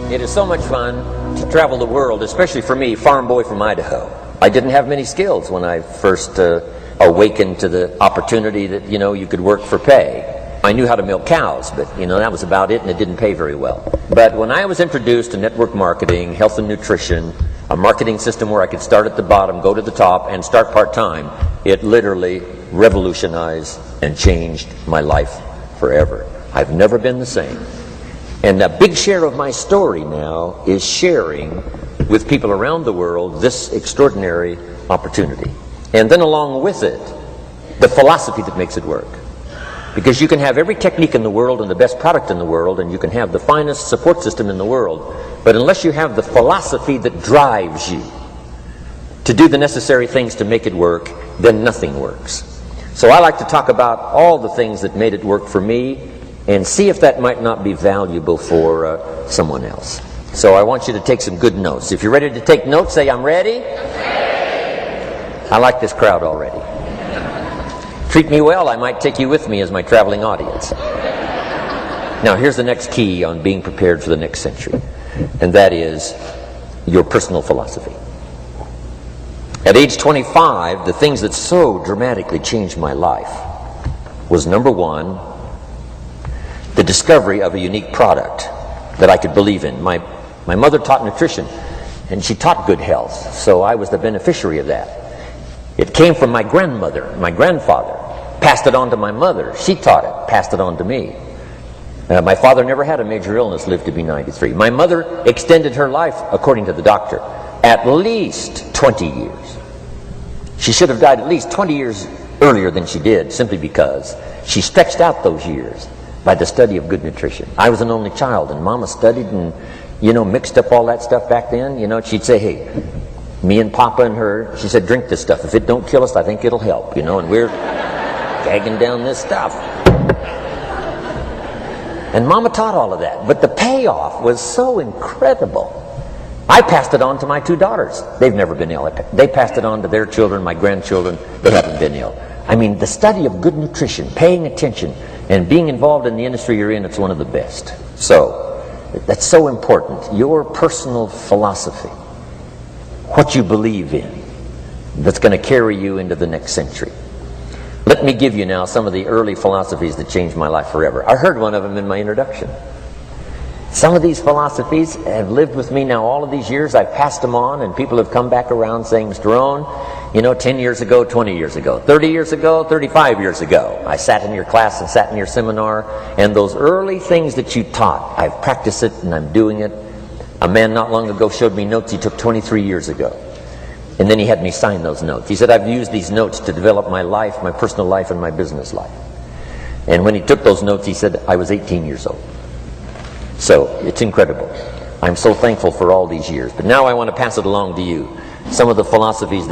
It is so much fun to travel the world, especially for me, farm boy from Idaho. I didn't have many skills when I first awakened to the opportunity that, you could work for pay. I knew how to milk cows, but, that was about it, and it didn't pay very well. But when I was introduced to network marketing, health and nutrition, a marketing system where I could start at the bottom, go to the top, and start part-time, it literally revolutionized and changed my life forever. I've never been the same. And a big share of my story now is sharing with people around the world this extraordinary opportunity. And then along with it, the philosophy that makes it work. Because you can have every technique in the world and the best product in the world, and you can have the finest support system in the world, but unless you have the philosophy that drives you to do the necessary things to make it work, then nothing works. So I like to talk about all the things that made it work for me and see if that might not be valuable for someone else. So I want you to take some good notes. If you're ready to take notes, say, I'm ready. I like this crowd already. Treat me well, I might take you with me as my traveling audience. Now here's the next key on being prepared for the next century, and that is your personal philosophy. At age 25, the things that so dramatically changed my life was, number one, the discovery of a unique product that I could believe in. My mother taught nutrition, and she taught good health, so I was the beneficiary of that. It came from my grandmother, my grandfather, passed it on to my mother. She taught it, passed it on to me. My father never had a major illness, lived to be 93. My mother extended her life, according to the doctor, at least 20 years. She should have died at least 20 years earlier than she did, simply because she stretched out those years by the study of good nutrition. I was an only child, and Mama studied and, mixed up all that stuff back then. She'd say, hey, me and Papa and her, she said, drink this stuff. If it don't kill us, I think it'll help, and we're gagging down this stuff. And Mama taught all of that, but the payoff was so incredible. I passed it on to my two daughters. They've never been ill. They passed it on to their children, my grandchildren. They haven't been ill. I mean, the study of good nutrition, paying attention, and being involved in the industry you're in, it's one of the best. So, that's so important. Your personal philosophy, what you believe in, that's going to carry you into the next century. Let me give you now some of the early philosophies that changed my life forever. I heard one of them in my introduction. Some of these philosophies have lived with me now all of these years. I've passed them on, and people have come back around saying, Mr. Rohn, 10 years ago, 20 years ago, 30 years ago, 35 years ago, I sat in your class and sat in your seminar, and those early things that you taught, I've practiced it and I'm doing it. A man not long ago showed me notes he took 23 years ago. And then he had me sign those notes. He said, I've used these notes to develop my life, my personal life, and my business life. And when he took those notes, he said, I was 18 years old. So, it's incredible. I'm so thankful for all these years. But now I want to pass it along to you. Some of the philosophies